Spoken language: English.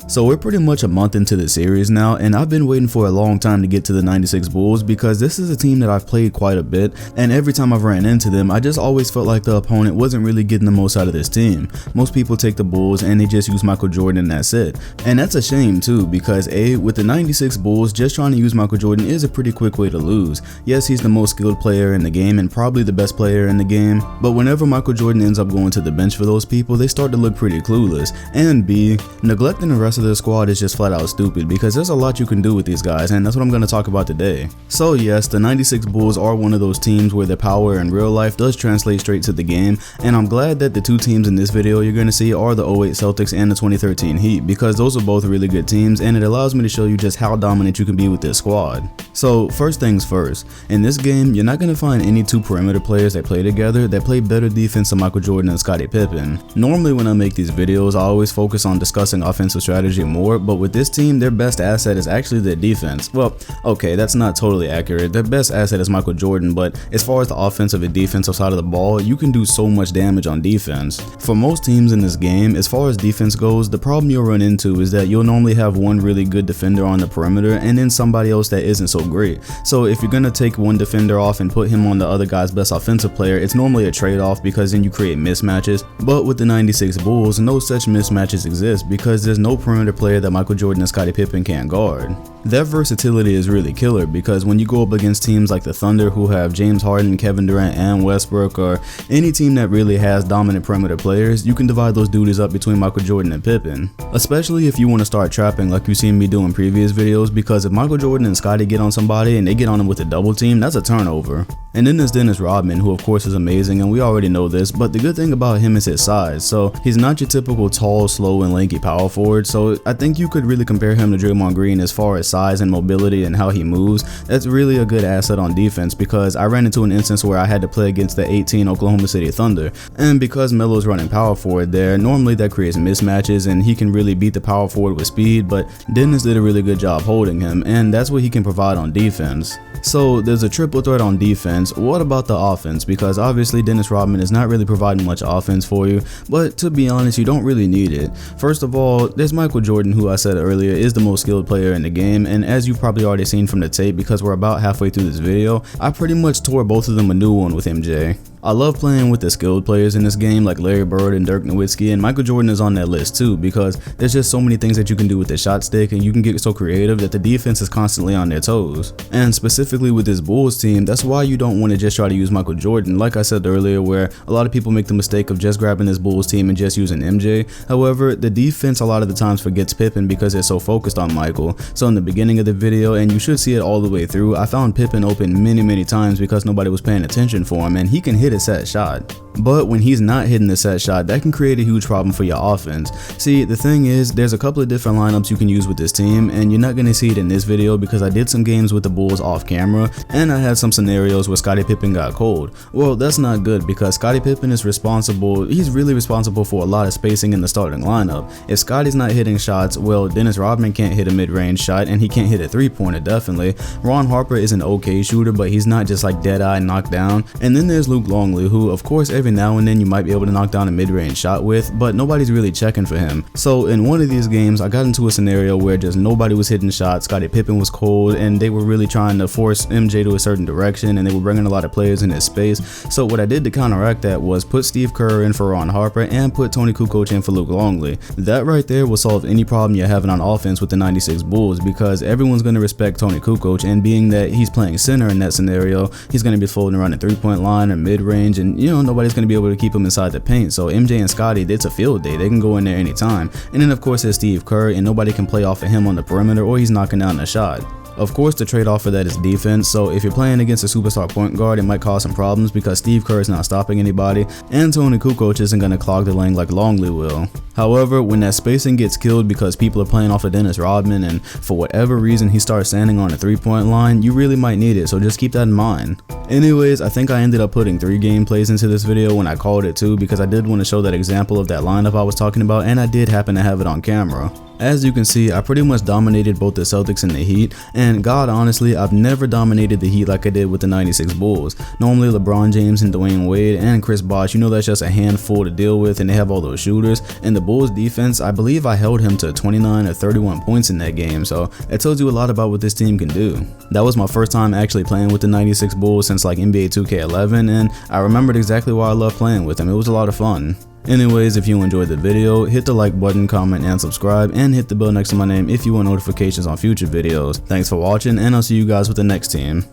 So we're pretty much a month into the series now, and I've been waiting for a long time to get to the 96 Bulls because this is a team that I've played quite a bit, and every time I've ran into them, I just always felt like the opponent wasn't really getting the most out of this team. Most people take the Bulls and they just use Michael Jordan and that's it. And that's a shame too, because with the 96 Bulls, just trying to use Michael Jordan is a pretty quick way to lose. Yes, he's the most skilled player in the game and probably the best player in the game, but whenever Michael Jordan ends up going to the bench for those people, they start to look pretty clueless. And B, neglecting the rest of the squad is just flat out stupid because there's a lot you can do with these guys, and that's what I'm going to talk about today. So yes, the 96 Bulls are one of those teams where the power in real life does translate straight to the game, and I'm glad that the two teams in this video you're going to see are the 08 Celtics and the 2013 Heat, because those are both really good teams, and it allows me to show you just how dominant you can be with this squad. So first things first, in this game you're not going to find any two perimeter players that play together that play better defense than Michael Jordan and Scottie Pippen. Normally when I make these videos I always focus on discussing offensive strategy more, but with this team their best asset is actually their defense. Well, okay, that's not totally accurate. Their best asset is Michael Jordan, but as far as the offensive and defensive side of the ball, you can do so much damage on defense. For most teams in this game, as far as defense goes, the problem you'll run into is that you'll normally have one really good defender on the perimeter and then somebody else that isn't so great. So if you're gonna take one defender off and put him on the other guy's best offensive player, it's normally a trade-off because then you create mismatches. But with the 96 Bulls, no such mismatches exist because there's no perimeter player that Michael Jordan and Scottie Pippen can't guard. Their versatility is really killer because when you go up against teams like the Thunder who have James Harden, Kevin Durant, and Westbrook, or any team that really has dominant perimeter players, you can divide those duties up between Michael Jordan and Pippen. Especially if you want to start trapping like you've seen me do in previous videos, because if Michael Jordan and Scottie get on somebody and they get on them with a double team, that's a turnover. And then there's Dennis Rodman, who of course is amazing and we already know this, but the good thing about him is his size. So he's not your typical tall, slow, and lanky power forward, so I think you could really compare him to Draymond Green as far as size and mobility and how he moves. That's really a good asset on defense, because I ran into an instance where I had to play against the 18 Oklahoma City Thunder, and because Melo's running power forward there, normally that creates mismatches and he can really beat the power forward with speed, but Dennis did a really good job holding him, and that's what he can provide on defense. So there's a triple threat on defense. What about the offense? Because obviously Dennis Rodman is not really providing much offense for you, but to be honest, you don't really need it. First of all, there's Michael Jordan, who I said earlier is the most skilled player in the game, and as you've probably already seen from the tape, because we're about halfway through this video, I pretty much tore both of them a new one with MJ. I love playing with the skilled players in this game like Larry Bird and Dirk Nowitzki, and Michael Jordan is on that list too, because there's just so many things that you can do with the shot stick and you can get so creative that the defense is constantly on their toes. And specifically with this Bulls team, that's why you don't want to just try to use Michael Jordan, like I said earlier, where a lot of people make the mistake of just grabbing this Bulls team and just using MJ. However, the defense a lot of the times forgets Pippen because they're so focused on Michael. So in the beginning of the video, and you should see it all the way through, I found Pippen open many times because nobody was paying attention for him, and he can hit a set shot. But when he's not hitting the set shot, that can create a huge problem for your offense. See, the thing is, there's a couple of different lineups you can use with this team, and you're not going to see it in this video because I did some games with the Bulls off camera, and I had some scenarios where Scottie Pippen got cold. Well, that's not good because Scottie Pippen is he's really responsible for a lot of spacing in the starting lineup. If Scottie's not hitting shots, well, Dennis Rodman can't hit a mid-range shot, and he can't hit a three-pointer definitely. Ron Harper is an okay shooter, but he's not just like dead-eye knocked down. And then there's Luke Longley, who of course every now and then you might be able to knock down a mid-range shot with, but nobody's really checking for him. So in one of these games, I got into a scenario where just nobody was hitting shots, Scottie Pippen was cold, and they were really trying to force MJ to a certain direction, and they were bringing a lot of players in his space. So what I did to counteract that was put Steve Kerr in for Ron Harper and put Tony Kukoc in for Luke Longley. That right there will solve any problem you're having on offense with the 96 Bulls, because everyone's going to respect Tony Kukoc, and being that he's playing center in that scenario, he's going to be floating around the three-point line or mid-range, and nobody's going to be able to keep him inside the paint. So MJ and Scottie, it's a field day, they can go in there anytime. And then of course there's Steve Kerr, and nobody can play off of him on the perimeter or he's knocking down the shot. Of course, the trade-off for that is defense, so if you're playing against a superstar point guard, it might cause some problems because Steve Kerr is not stopping anybody, and Tony Kukoc isn't going to clog the lane like Longley will. However, when that spacing gets killed because people are playing off of Dennis Rodman and for whatever reason he starts standing on a three-point line, you really might need it, so just keep that in mind. Anyways, I think I ended up putting 3 gameplays into this video when I called it 2, because I did want to show that example of that lineup I was talking about, and I did happen to have it on camera. As you can see, I pretty much dominated both the Celtics and the Heat, and God honestly, I've never dominated the Heat like I did with the 96 Bulls. Normally LeBron James and Dwayne Wade and Chris Bosh, you know, that's just a handful to deal with, and they have all those shooters. And the Bulls defense, I believe I held him to 29 or 31 points in that game, so it tells you a lot about what this team can do. That was my first time actually playing with the 96 Bulls since like NBA 2K11, and I remembered exactly why I love playing with them. It was a lot of fun. Anyways, if you enjoyed the video, hit the like button, comment, and subscribe, and hit the bell next to my name if you want notifications on future videos. Thanks for watching, and I'll see you guys with the next team.